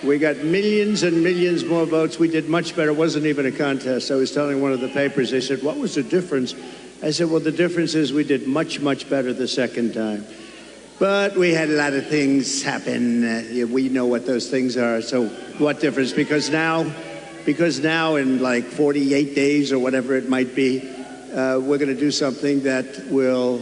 We got millions and millions more votes. We did much better. It wasn't even a contest. I was telling one of the papers, they said, what was the difference? I said, well, the difference is we did much, much better the second time. But we had a lot of things happen. We know what those things are. So what difference? Because now in like 48 days or whatever it might be, we're going to do something that will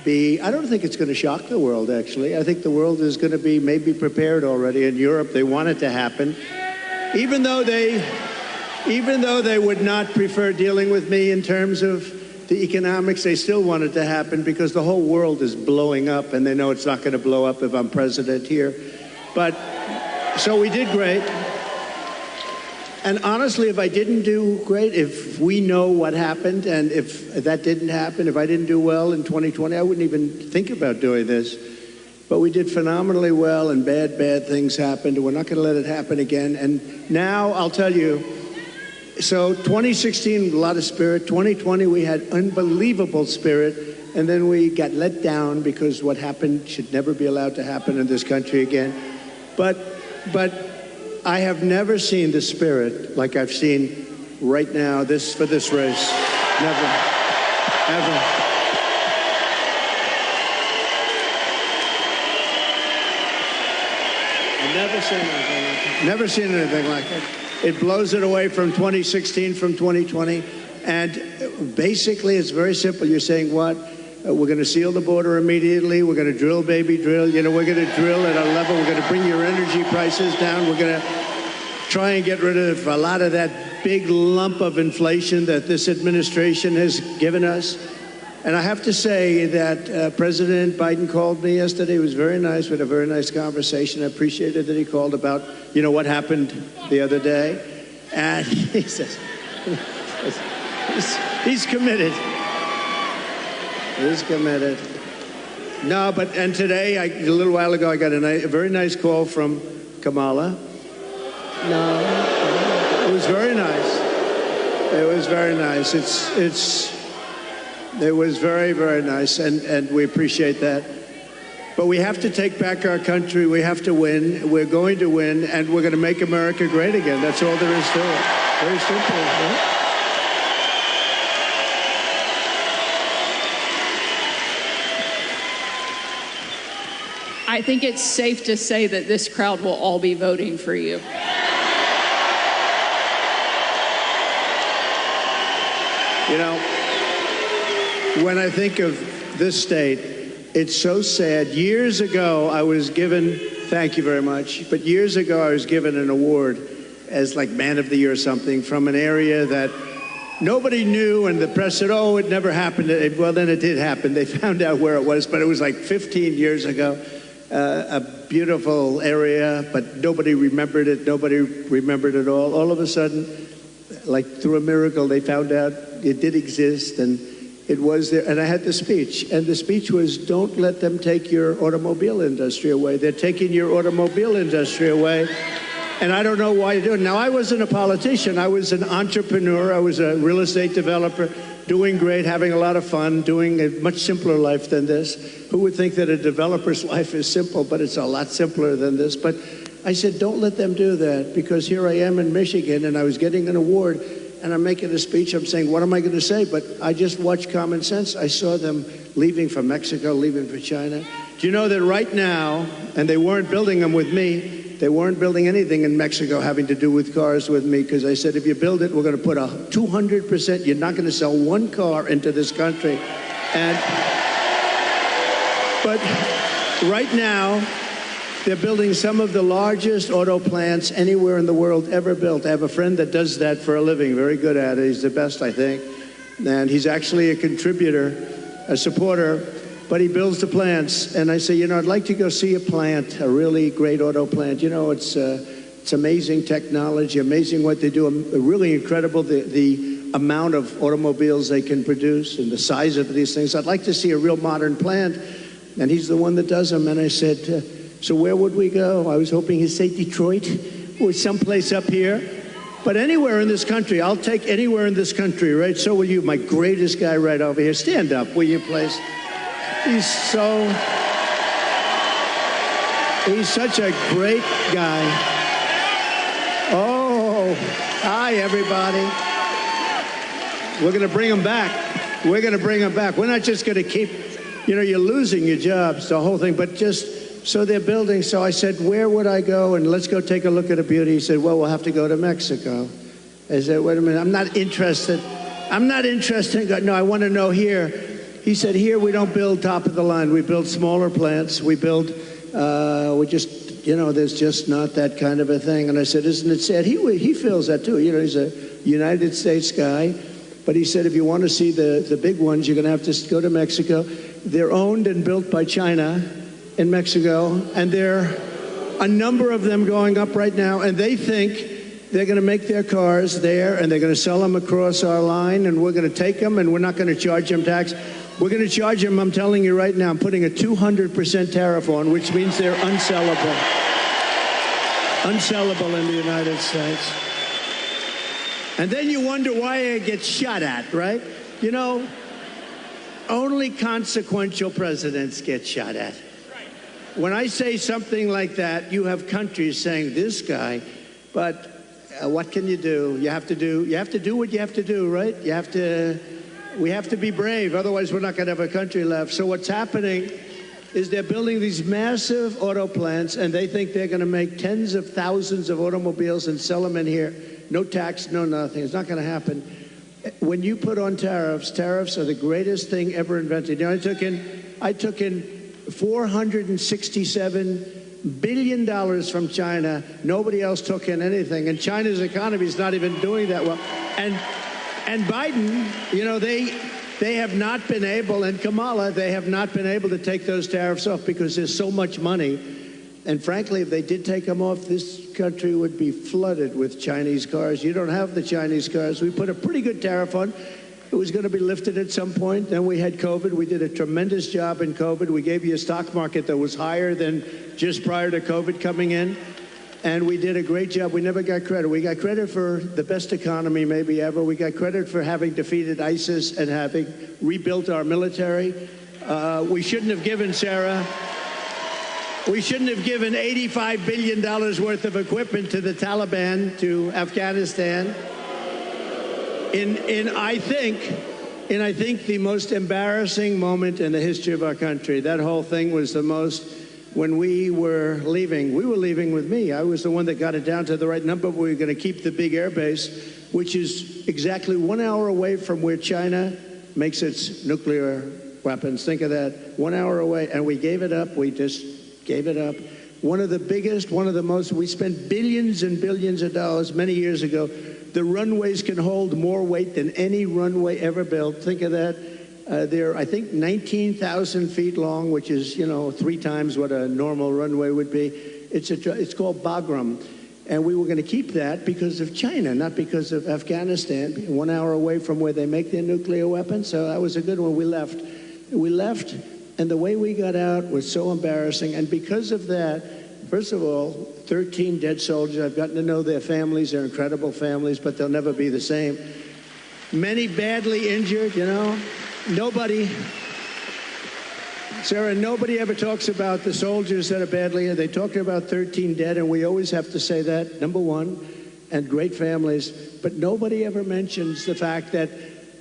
be, I don't think it's going to shock the world, actually. I think the world is going to be maybe prepared already. In Europe, they want it to happen. Even though they would not prefer dealing with me in terms of the economics, they still want it to happen because the whole world is blowing up, and they know it's not going to blow up if I'm president here. But, so we did great. And honestly, if I didn't do great, if we know what happened, and if that didn't happen, if I didn't do well in 2020, I wouldn't even think about doing this. But we did phenomenally well, and bad things happened, and we're not going to let it happen again. And now, I'll tell you, so 2016, a lot of spirit. 2020, we had unbelievable spirit. And then we got let down because what happened should never be allowed to happen in this country again. But I have never seen the spirit like I've seen right now for this race. Never, ever. I've never seen anything like it. Never seen anything like it. It blows it away from 2016, from 2020. And basically, it's very simple. You're saying what? We're going to seal the border immediately. We're going to drill, baby, drill. You know, we're going to drill at a level. We're going to bring your energy prices down. We're going to try and get rid of a lot of that big lump of inflation that this administration has given us. And I have to say that President Biden called me yesterday. It was very nice. We had a very nice conversation. I appreciated that he called about, you know, what happened the other day. And he says, he's committed. He's committed. No, and today, a little while ago, I got a very nice call from Kamala. No, it was very nice. It was very nice. It was very, very nice, and we appreciate that. But we have to take back our country. We have to win. We're going to win, and we're going to make America great again. That's all there is to it. Very simple, right? I think it's safe to say that this crowd will all be voting for you. You know, when I think of this state, it's so sad. Years ago, I was given, thank you very much, but years ago I was given an award as like Man of the Year or something from an area that nobody knew, and the press said, oh, it never happened. Well, then it did happen. They found out where it was, but it was like 15 years ago. A beautiful area, but nobody remembered it. Nobody remembered it all. All of a sudden, like through a miracle, they found out it did exist, and it was there. And I had the speech, and the speech was, don't let them take your automobile industry away. They're taking your automobile industry away, and I don't know why you're doing it. Now, I wasn't a politician. I was an entrepreneur. I was a real estate developer, doing great, having a lot of fun, doing a much simpler life than this. Who would think that a developer's life is simple, but it's a lot simpler than this. But I said, don't let them do that, because here I am in Michigan, and I was getting an award, and I'm making a speech. I'm saying, what am I going to say? But I just watched Common Sense. I saw them leaving for Mexico, leaving for China. Do you know that right now, and they weren't building them with me, they weren't building anything in Mexico having to do with cars with me, because I said, if you build it, we're going to put 200%. You're not going to sell one car into this country. But right now, they're building some of the largest auto plants anywhere in the world ever built. I have a friend that does that for a living, very good at it. He's the best, I think. And he's actually a contributor, a supporter, but he builds the plants. And I say, you know, I'd like to go see a plant, a really great auto plant. You know, it's amazing technology, amazing what they do, really incredible, the amount of automobiles they can produce and the size of these things. I'd like to see a real modern plant. And he's the one that does them. And I said, so where would we go? I was hoping he'd say Detroit or someplace up here. But anywhere in this country, I'll take anywhere in this country, right? So will you, my greatest guy right over here. Stand up, will you, please? He's such a great guy. Oh, hi, everybody. We're going to bring them back. We're going to bring them back. We're not just going to keep, you're losing your jobs, the whole thing, but just so they're building. So I said, where would I go? And let's go take a look at a beauty. He said, well, we'll have to go to Mexico. I said, wait a minute, I'm not interested. No, I want to know here. He said, here we don't build top of the line. We build smaller plants. We build, there's just not that kind of a thing. And I said, isn't it sad? He feels that too. He's a United States guy. But he said, if you want to see the big ones, you're going to have to go to Mexico. They're owned and built by China in Mexico. And there are a number of them going up right now. And they think they're going to make their cars there, and they're going to sell them across our line, and we're going to take them, and we're not going to charge them tax. We're going to charge them, I'm telling you right now, I'm putting a 200% tariff on, which means they're unsellable. Unsellable in the United States. And then you wonder why it gets shot at, right? Only consequential presidents get shot at. When I say something like that, you have countries saying, this guy, but what can you do? You have to do what you have to do, right? We have to be brave, otherwise we're not going to have a country left. So what's happening is they're building these massive auto plants, and they think they're going to make tens of thousands of automobiles and sell them in here. No tax, no nothing. It's not going to happen. When you put on tariffs are the greatest thing ever invented. I took in $467 billion from China. Nobody else took in anything. And China's economy is not even doing that well. And Biden, they have not been able, and Kamala, they have not been able to take those tariffs off because there's so much money. And frankly, if they did take them off, this country would be flooded with Chinese cars. You don't have the Chinese cars. We put a pretty good tariff on. It was going to be lifted at some point. Then we had COVID. We did a tremendous job in COVID. We gave you a stock market that was higher than just prior to COVID coming in. And we did a great job. We never got credit. We got credit for the best economy maybe ever. We got credit for having defeated ISIS and having rebuilt our military. We shouldn't have given, Sarah, $85 billion worth of equipment to the Taliban, to Afghanistan. In I think the most embarrassing moment in the history of our country. That whole thing was the most. When we were leaving with me. I was the one that got it down to the right number. We were going to keep the big air base, which is exactly 1 hour away from where China makes its nuclear weapons. Think of that, 1 hour away. And we gave it up. We just gave it up. One of the biggest, one of the most, we spent billions and billions of dollars many years ago. The runways can hold more weight than any runway ever built. Think of that. They're, I think, 19,000 feet long, which is, 3 times what a normal runway would be. It's called Bagram. And we were going to keep that because of China, not because of Afghanistan, 1 hour away from where they make their nuclear weapons. So that was a good one. We left, and the way we got out was so embarrassing. And because of that, first of all, 13 dead soldiers. I've gotten to know their families. They're incredible families, but they'll never be the same. Many badly injured, Sarah, nobody ever talks about the soldiers that are badly injured. They talk about 13 dead, and we always have to say that, number one, and great families. But nobody ever mentions the fact that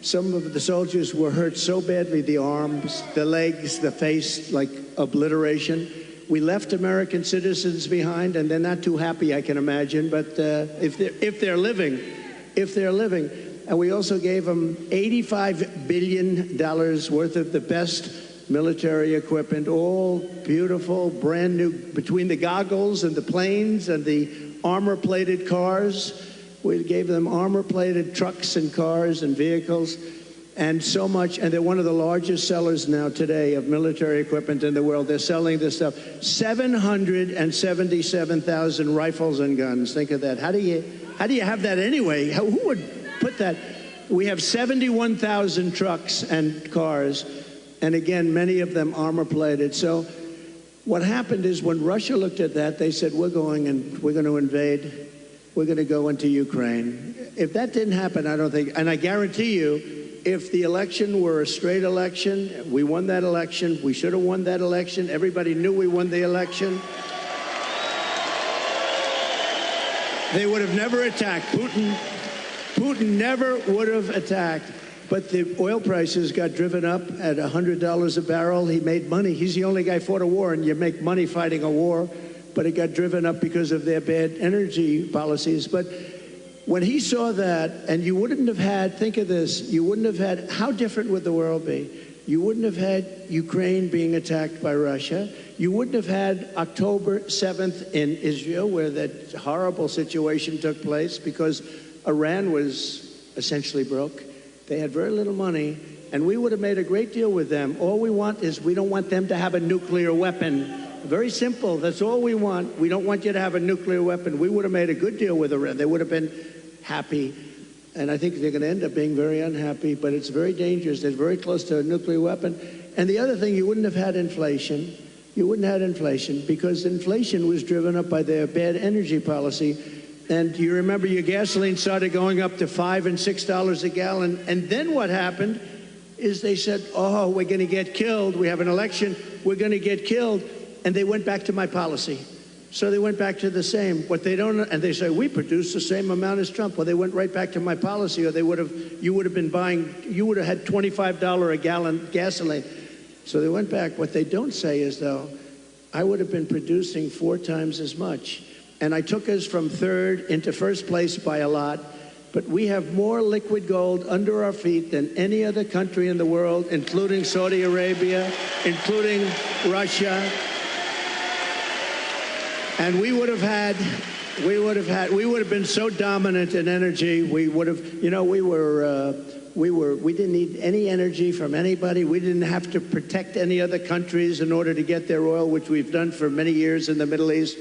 some of the soldiers were hurt so badly, the arms, the legs, the face, like obliteration. We left American citizens behind, and they're not too happy, I can imagine. But if they're living. And we also gave them $85 billion worth of the best military equipment, all beautiful, brand new, between the goggles and the planes and the armor-plated cars. We gave them armor-plated trucks and cars and vehicles and so much. And they're one of the largest sellers now today of military equipment in the world. They're selling this stuff. 777,000 rifles and guns. Think of that. How do you have that anyway? Who would put that? We have 71,000 trucks and cars, and again, many of them armor-plated. So what happened is when Russia looked at that, they said, we're going to invade. We're going to go into Ukraine. If that didn't happen, I don't think, and I guarantee you, if the election were a straight election, we won that election, we should have won that election, everybody knew we won the election. They would have never attacked. Putin never would have attacked. But the oil prices got driven up at $100 a barrel. He made money. He's the only guy who fought a war, and you make money fighting a war. But it got driven up because of their bad energy policies. But when he saw that, and you wouldn't have had, think of this, you wouldn't have had, how different would the world be? You wouldn't have had Ukraine being attacked by Russia. You wouldn't have had October 7th in Israel, where that horrible situation took place because Iran was essentially broke. They had very little money, and we would have made a great deal with them. All we want is we don't want them to have a nuclear weapon. Very simple. That's all we want. We don't want you to have a nuclear weapon. We would have made a good deal with Iran. They would have been happy. And I think they're going to end up being very unhappy, but it's very dangerous. They're very close to a nuclear weapon. And the other thing, you wouldn't have had inflation. You wouldn't have had inflation because inflation was driven up by their bad energy policy. And you remember your gasoline started going up to $5 and $6 a gallon. And then what happened is they said, oh, we're going to get killed. We have an election. We're going to get killed. And they went back to my policy. So they went back to the same. What they don't, and they say, we produce the same amount as Trump. Well, they went right back to my policy, or they would have, you would have been buying, you would have had $25 a gallon gasoline. So they went back. What they don't say is, though, I would have been producing 4 times as much. And I took us from third into first place by a lot. But we have more liquid gold under our feet than any other country in the world, including Saudi Arabia, including Russia. And we would have been so dominant in energy. We would have, you know, we didn't need any energy from anybody. We didn't have to protect any other countries in order to get their oil, which we've done for many years in the Middle East.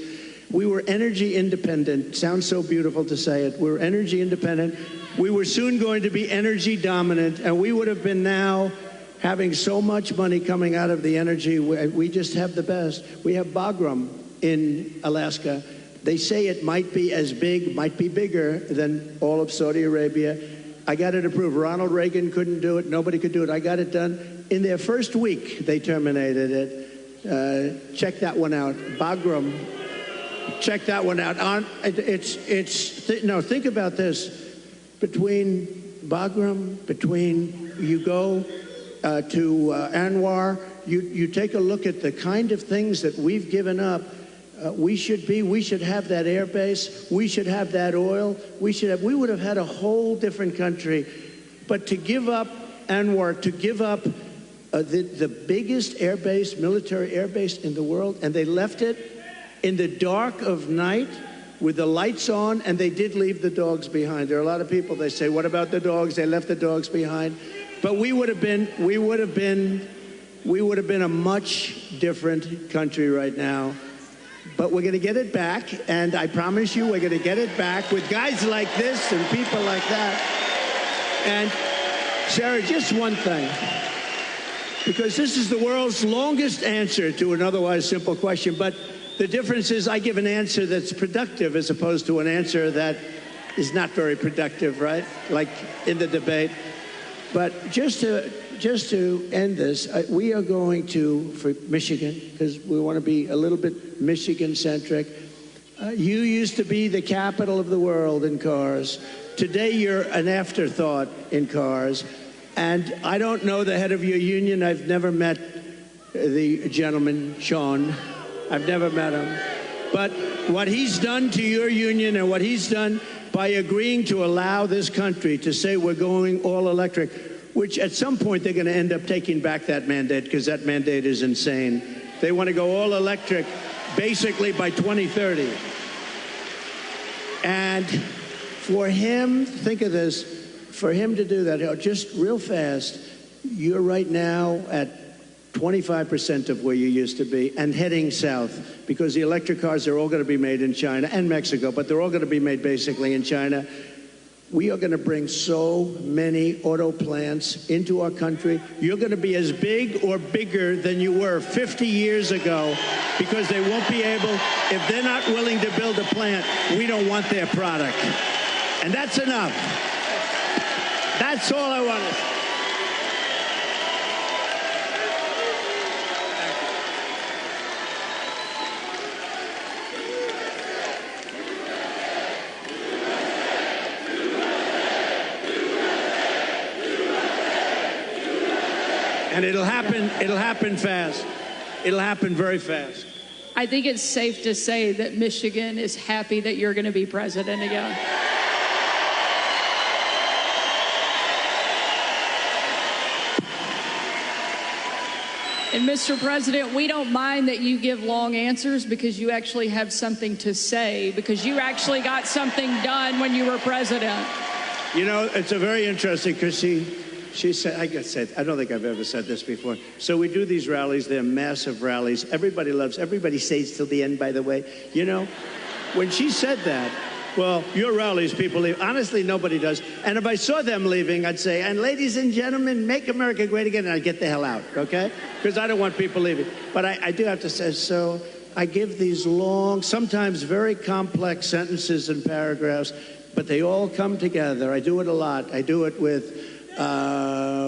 We were energy independent. Sounds so beautiful to say it. We're energy independent. We were soon going to be energy dominant, and we would have been now having so much money coming out of the energy. We just have the best. We have Bagram in Alaska. They say it might be as big, might be bigger than all of Saudi Arabia. I got it approved. Ronald Reagan couldn't do it. Nobody could do it. I got it done. In their first week, they terminated it. Check that one out. Bagram. Check that one out. Think about this. Between Bagram, between you go to Anwar, you take a look at the kind of things that we've given up. We should have that air base. We should have that oil. We would have had a whole different country. But to give up Anwar, to give up the biggest air base, military air base in the world, and they left it in the dark of night with the lights on, and they did leave the dogs behind. There are a lot of people, they say, what about the dogs? They left the dogs behind. But we would have been a much different country right now. But we're going to get it back, and I promise you we're going to get it back with guys like this and people like that. And, Sarah, just one thing, because this is the world's longest answer to an otherwise simple question, but the difference is I give an answer that's productive as opposed to an answer that is not very productive, right? Like in the debate. But just to end this, we are going to, for Michigan, because we want to be a little bit Michigan-centric. You used to be the capital of the world in cars. Today, you're an afterthought in cars. And I don't know the head of your union. I've never met the gentleman, Sean. I've never met him. But what he's done to your union and what he's done by agreeing to allow this country to say we're going all electric, which at some point they're going to end up taking back that mandate because that mandate is insane. They want to go all electric basically by 2030. And for him, think of this, for him to do that, just real fast, you're right now at 25% of where you used to be and heading south because the electric cars are all going to be made in China and Mexico, but they're all going to be made basically in China. We are going to bring so many auto plants into our country. You're going to be as big or bigger than you were 50 years ago because they won't be able, if they're not willing to build a plant, we don't want their product. And that's enough. That's all I want to say. And it'll happen fast. It'll happen very fast. I think it's safe to say that Michigan is happy that you're going to be president again. And Mr. President, we don't mind that you give long answers because you actually have something to say, because you actually got something done when you were president. You know, it's a very interesting, because she said, I don't think I've ever said this before. So we do these rallies, they're massive rallies. Everybody stays till the end, by the way. You know, when she said that, well, your rallies, people leave. Honestly, nobody does. And if I saw them leaving, I'd say, and ladies and gentlemen, make America great again, and I'd get the hell out, okay? Because I don't want people leaving. But I do have to say, so I give these long, sometimes very complex sentences and paragraphs, but they all come together. I do it a lot. I do it with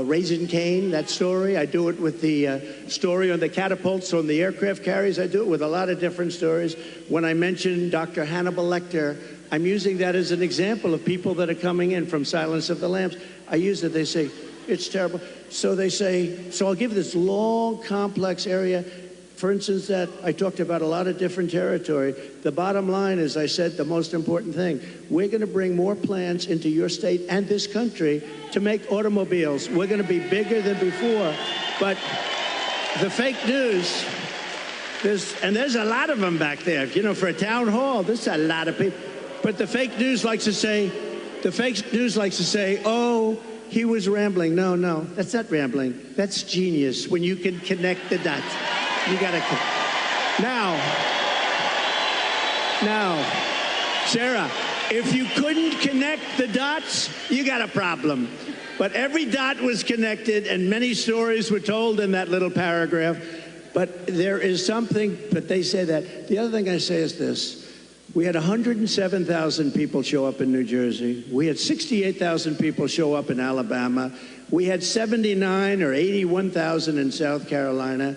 Raising Cane, that story. I do it with the story on the catapults on the aircraft carriers. I do it with a lot of different stories. When I mention Dr. Hannibal Lecter, I'm using that as an example of people that are coming in from Silence of the Lambs. I use it. They say, it's terrible. So they say, so I'll give this long, complex area. For instance, that I talked about a lot of different territory. The bottom line is, I said the most important thing. We're going to bring more plants into your state and this country to make automobiles. We're going to be bigger than before. But the fake news, there's a lot of them back there. You know, for a town hall, there's a lot of people. But the fake news likes to say, oh, he was rambling. No, that's not rambling. That's genius, when you can connect the dots. You got to. Now, Sarah, if you couldn't connect the dots, you got a problem. But every dot was connected, and many stories were told in that little paragraph. But there is something, but they say that. The other thing I say is this. We had 107,000 people show up in New Jersey. We had 68,000 people show up in Alabama. We had 79 or 81,000 in South Carolina.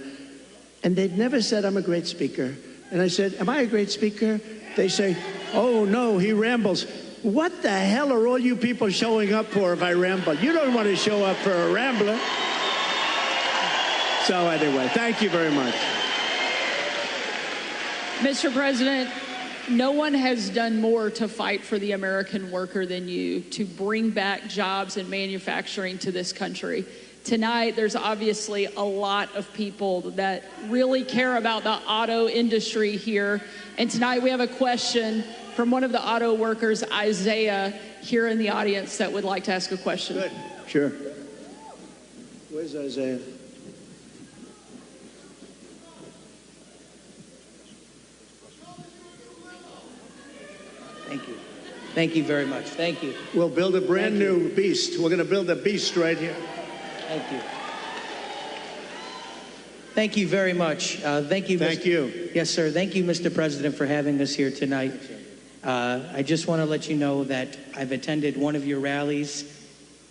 And they've never said, I'm a great speaker. And I said, am I a great speaker? They say, oh, no, he rambles. What the hell are all you people showing up for if I ramble? You don't want to show up for a rambler. So anyway, thank you very much. Mr. President, no one has done more to fight for the American worker than you, to bring back jobs and manufacturing to this country. Tonight, there's obviously a lot of people that really care about the auto industry here. And tonight we have a question from one of the auto workers, Isaiah, here in the audience that would like to ask a question. Good. Sure. Where's Isaiah? Thank you. Thank you very much. Thank you. We'll build a brand new beast. We're going to build a beast right here. Thank you. Thank you very much. Thank you. Thank you. Yes, sir. Thank you, Mr. President, for having us here tonight. I just want to let you know that I've attended one of your rallies.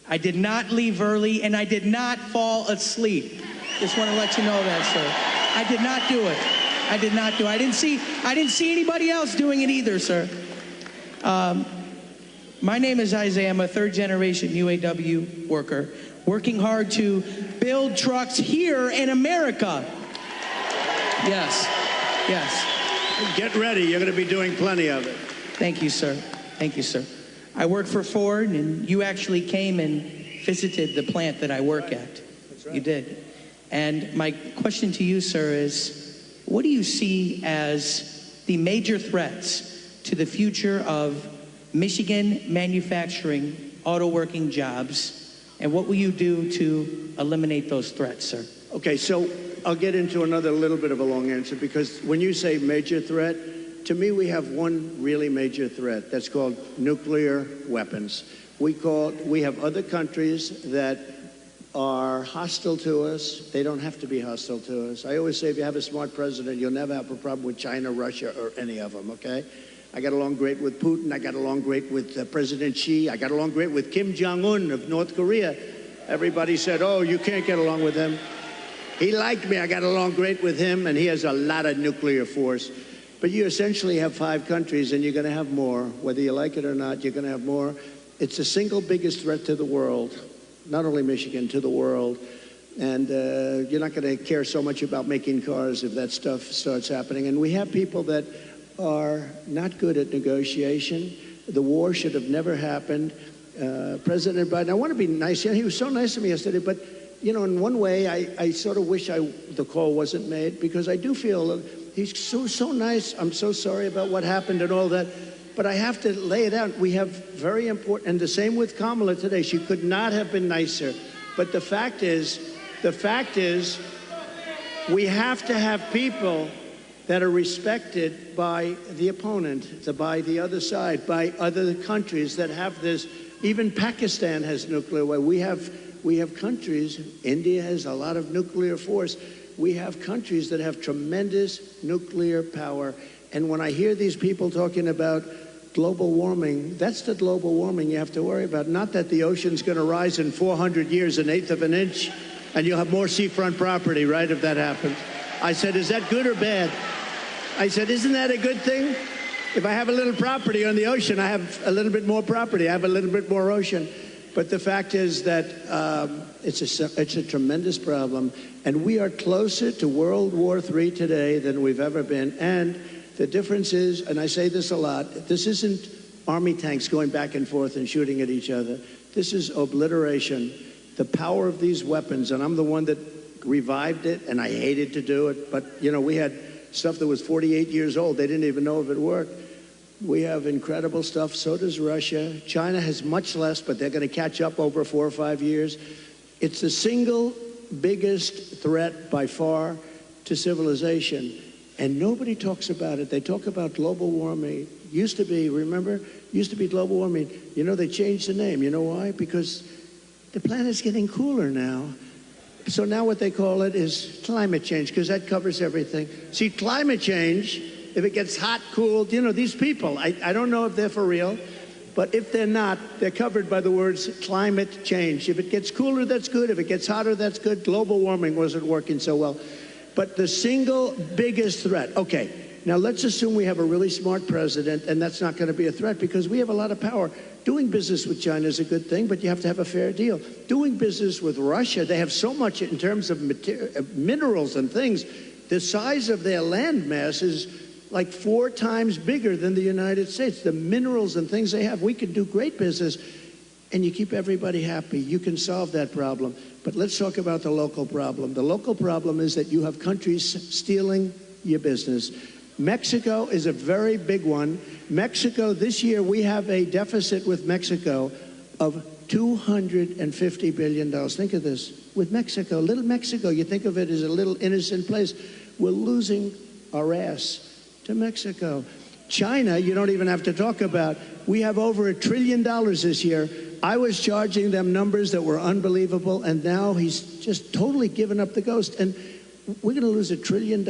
I did not leave early, and I did not fall asleep. Just want to let you know that, sir. I did not do it. I did not do it. I didn't see anybody else doing it either, sir. My name is Isaiah. I'm a third-generation UAW worker, working hard to build trucks here in America. Yes, yes. Get ready. You're going to be doing plenty of it. Thank you, sir. Thank you, sir. I work for Ford, and you actually came and visited the plant that I work at. That's right. You did. And my question to you, sir, is what do you see as the major threats to the future of Michigan manufacturing, auto working jobs, and what will you do to eliminate those threats, sir? Okay, so I'll get into another little bit of a long answer, because when you say major threat, to me we have one really major threat. That's called nuclear weapons. We have other countries that are hostile to us. They don't have to be hostile to us. I always say if you have a smart president, you'll never have a problem with China, Russia, or any of them, okay? I got along great with Putin. I got along great with President Xi. I got along great with Kim Jong-un of North Korea. Everybody said, oh, you can't get along with him. He liked me. I got along great with him, and he has a lot of nuclear force. But you essentially have 5 countries, and you're going to have more. Whether you like it or not, you're going to have more. It's the single biggest threat to the world, not only Michigan, to the world. And you're not going to care so much about making cars if that stuff starts happening. And we have people that are not good at negotiation. The war should have never happened. President Biden, I want to be nice. He was so nice to me yesterday, but, in one way, I sort of wish the call wasn't made, because I do feel he's so nice. I'm so sorry about what happened and all that. But I have to lay it out. We have very important, and the same with Kamala today. She could not have been nicer. But the fact is, we have to have people that are respected by the opponent, by the other side, by other countries that have this. Even Pakistan has nuclear weapons. We have countries, India has a lot of nuclear force. We have countries that have tremendous nuclear power. And when I hear these people talking about global warming, that's the global warming you have to worry about. Not that the ocean's going to rise in 400 years, 1/8 of an inch, and you'll have more seafront property, right, if that happens. I said, is that good or bad? I said, isn't that a good thing? If I have a little property on the ocean, I have a little bit more property. I have a little bit more ocean. But the fact is that it's a tremendous problem. And we are closer to World War III today than we've ever been. And the difference is, and I say this a lot, this isn't army tanks going back and forth and shooting at each other. This is obliteration. The power of these weapons, and I'm the one that revived it, and I hated to do it. But, we had stuff that was 48 years old. They didn't even know if it worked. We have incredible stuff. So does Russia. China has much less, but they're going to catch up over 4 or 5 years. It's the single biggest threat by far to civilization. And nobody talks about it. They talk about global warming. Used to be, remember? Used to be global warming. They changed the name. You know why? Because the planet's getting cooler now. So now what they call it is climate change, because that covers everything. See, climate change, if it gets hot, cool, these people, I don't know if they're for real, but if they're not, they're covered by the words climate change. If it gets cooler, that's good. If it gets hotter, that's good. Global warming wasn't working so well. But the single biggest threat, okay, now let's assume we have a really smart president, and that's not going to be a threat because we have a lot of power. Doing business with China is a good thing, but you have to have a fair deal. Doing business with Russia, they have so much in terms of minerals and things. The size of their land mass is like 4 times bigger than the United States. The minerals and things they have, we can do great business, and you keep everybody happy. You can solve that problem. But let's talk about the local problem. The local problem is that you have countries stealing your business. Mexico is a very big one. Mexico, this year, we have a deficit with Mexico of $250 billion. Think of this. With Mexico, little Mexico, you think of it as a little innocent place. We're losing our ass to Mexico. China, you don't even have to talk about. We have over $1 trillion this year. I was charging them numbers that were unbelievable, and now he's just totally given up the ghost. And we're going to lose $1 trillion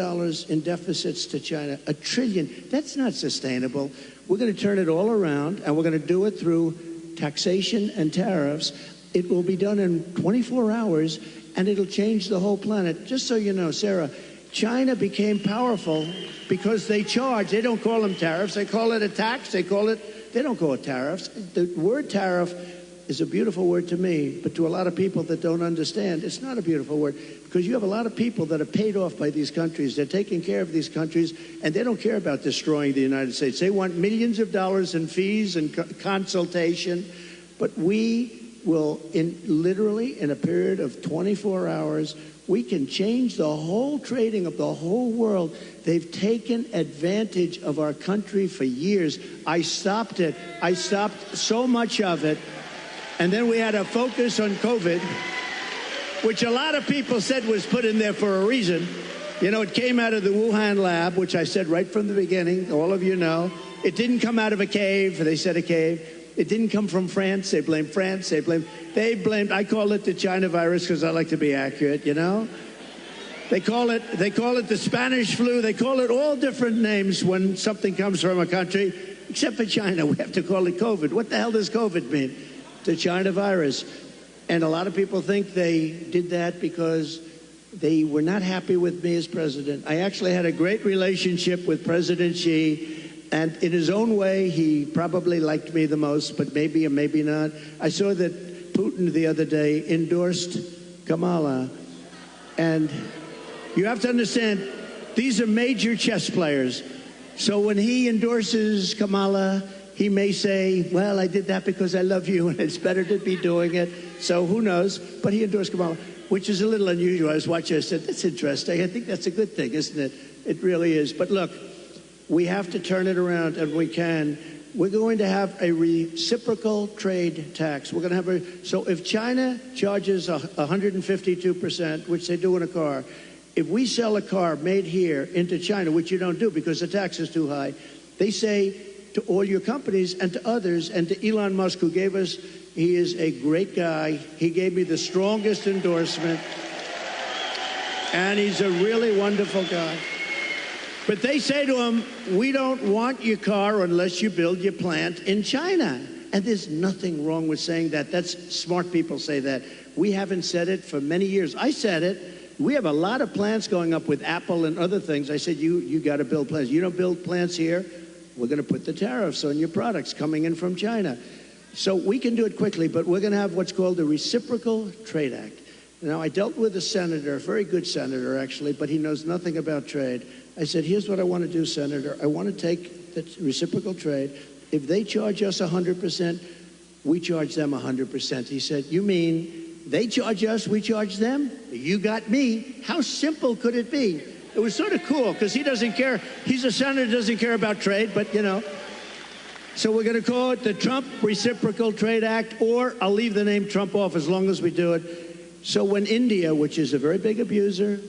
in deficits to China. $1 trillion. That's not sustainable. We're going to turn it all around, and we're going to do it through taxation and tariffs. It will be done in 24 hours, and it'll change the whole planet. Just so you know, Sarah, China became powerful because they charge. They don't call them tariffs. They call it a tax. They don't call it tariffs. The word tariff is a beautiful word to me, but to a lot of people that don't understand, it's not a beautiful word because you have a lot of people that are paid off by these countries. They're taking care of these countries, and they don't care about destroying the United States. They want millions of dollars in fees and consultation, but we will, literally in a period of 24 hours, we can change the whole trading of the whole world. They've taken advantage of our country for years. I stopped it. I stopped so much of it. And then we had a focus on COVID, which a lot of people said was put in there for a reason. It came out of the Wuhan lab, which I said right from the beginning. All of you know. It didn't come out of a cave. They said a cave. It didn't come from France. They blamed France. They blamed, I call it the China virus because I like to be accurate, They call it the Spanish flu. They call it all different names when something comes from a country, except for China. We have to call it COVID. What the hell does COVID mean? The China virus. And a lot of people think they did that because they were not happy with me as president. I actually had a great relationship with President Xi. And in his own way, he probably liked me the most, but maybe or maybe not. I saw that Putin the other day endorsed Kamala. And you have to understand, these are major chess players. So when he endorses Kamala, he may say, well, I did that because I love you and it's better to be doing it. So who knows? But he endorsed Kamala, which is a little unusual. I was watching, I said, that's interesting. I think that's a good thing, isn't it? It really is. But look, we have to turn it around, and we can. We're going to have a reciprocal trade tax. We're going to have so if China charges 152%, which they do in a car, if we sell a car made here into China, which you don't do because the tax is too high, they say to all your companies and to others, and to Elon Musk, who gave us, he is a great guy. He gave me the strongest endorsement, and he's a really wonderful guy. But they say to him, we don't want your car unless you build your plant in China. And there's nothing wrong with saying that. That's smart people say that. We haven't said it for many years. I said it. We have a lot of plants going up with Apple and other things. I said, you got to build plants. You don't build plants here, we're going to put the tariffs on your products coming in from China. So we can do it quickly, but we're going to have what's called the Reciprocal Trade Act. Now, I dealt with a senator, a very good senator, actually, but he knows nothing about trade. I said, here's what I want to do, Senator. I want to take the reciprocal trade. If they charge us 100%, we charge them 100%. He said, you mean they charge us, we charge them? You got me. How simple could it be? It was sort of cool because he doesn't care. He's a senator, doesn't care about trade, but, you know. So we're going to call it the Trump Reciprocal Trade Act, or I'll leave the name Trump off as long as we do it. So when India, which is a very big abuser,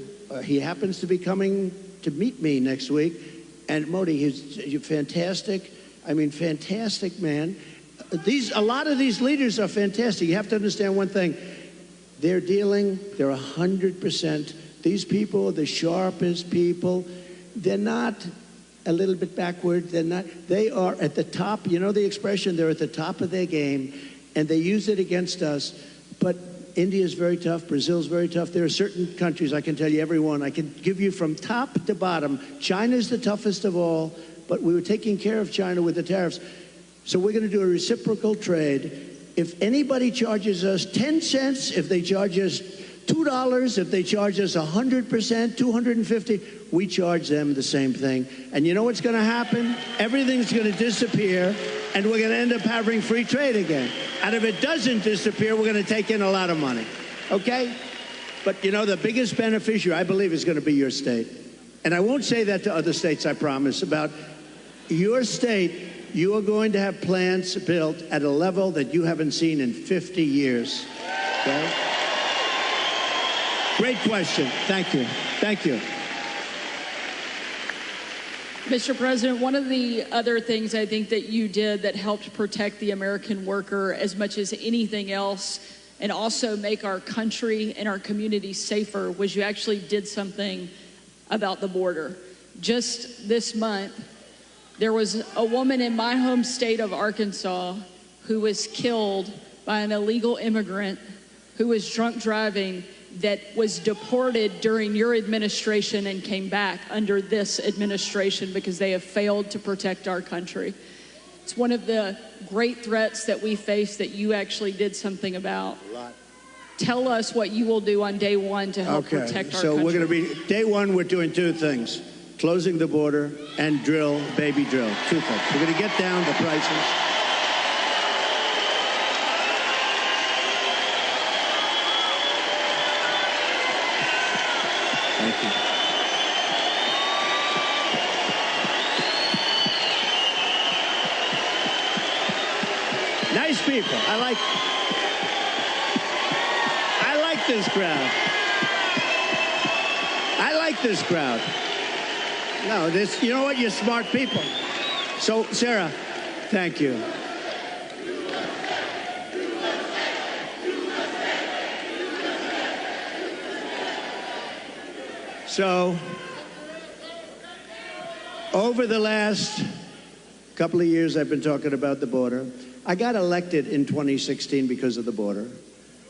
he happens to be coming to meet me next week, and Modi, he's fantastic. I mean, fantastic man. A lot of these leaders are fantastic. You have to understand one thing. They're 100%. These people are the sharpest people. They're not a little bit backward. They are at the top. You know the expression, they're at the top of their game, and they use it against us. But India is very tough. Brazil is very tough. There are certain countries, I can tell you every one. I can give you from top to bottom. China is the toughest of all, but we were taking care of China with the tariffs. So we're going to do a reciprocal trade. If anybody charges us 10 cents, if they charge us $2, if they charge us 100%, 250, we charge them the same thing. And you know what's going to happen? Everything's going to disappear, and we're going to end up having free trade again. And if it doesn't disappear, we're going to take in a lot of money. Okay? But, you know, the biggest beneficiary, I believe, is going to be your state. And I won't say that to other states, I promise. About your state, you are going to have plants built at a level that you haven't seen in 50 years. Okay? Great question. Thank you. Thank you. Mr. President, one of the other things I think that you did that helped protect the American worker as much as anything else, and also make our country and our communities safer, was you actually did something about the border. Just this month, there was a woman in my home state of Arkansas who was killed by an illegal immigrant who was drunk driving, that was deported during your administration and came back under this administration because they have failed to protect our country. It's one of the great threats that we face that you actually did something about. A lot. Tell us what you will do on day one to help protect our country. So we're going to be, day one, we're doing two things. Closing the border and baby drill. Two things. We're going to get down the prices. Thank you. Nice people. I like this crowd. I like this crowd. No, you know what? You're smart people. So, Sarah, thank you. So, over the last couple of years, I've been talking about the border. I got elected in 2016 because of the border.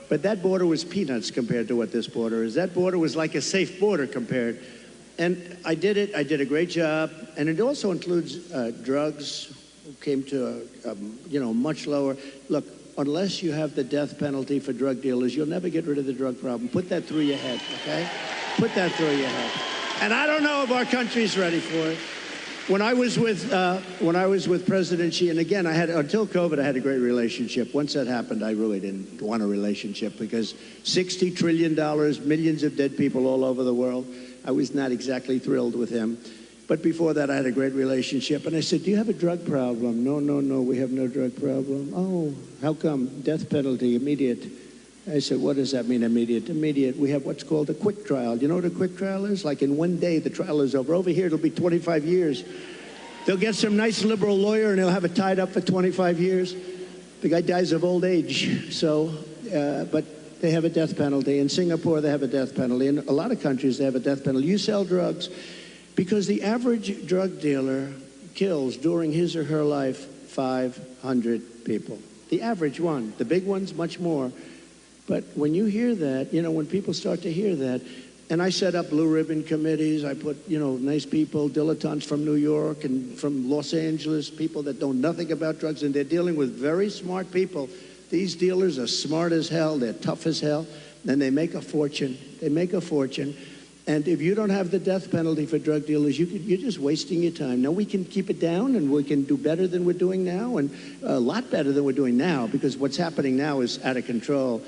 But that border was peanuts compared to what this border is. That border was like a safe border compared. And I did it. I did a great job. And it also includes drugs, came to, much lower. Look, unless you have the death penalty for drug dealers, you'll never get rid of the drug problem. Put that through your head, okay? Put that through your head. And I don't know if our country's ready for it. When I was with President Xi, and again, until COVID, I had a great relationship. Once that happened, I really didn't want a relationship because $60 trillion, millions of dead people all over the world. I was not exactly thrilled with him. But before that, I had a great relationship. And I said, do you have a drug problem? No, we have no drug problem. Oh, how come? Death penalty, immediate. I said, what does that mean, immediate? Immediate. We have what's called a quick trial. Do you know what a quick trial is? Like in one day, the trial is over. Over here, it'll be 25 years. They'll get some nice liberal lawyer, and they'll have it tied up for 25 years. The guy dies of old age. So, but they have a death penalty. In Singapore, they have a death penalty. In a lot of countries, they have a death penalty. You sell drugs. Because the average drug dealer kills during his or her life 500 people. The average one. The big ones, much more. But when you hear that, when people start to hear that, and I set up blue ribbon committees, I put, nice people, dilettantes from New York and from Los Angeles, people that know nothing about drugs, and they're dealing with very smart people. These dealers are smart as hell, they're tough as hell, and they make a fortune. They make a fortune. And if you don't have the death penalty for drug dealers, you're just wasting your time. Now, we can keep it down, and we can do better than we're doing now, and a lot better than we're doing now, because what's happening now is out of control.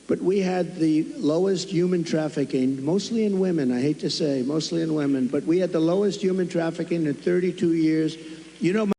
But we had the lowest human trafficking, mostly in women, I hate to say, mostly in women, but we had the lowest human trafficking in 32 years.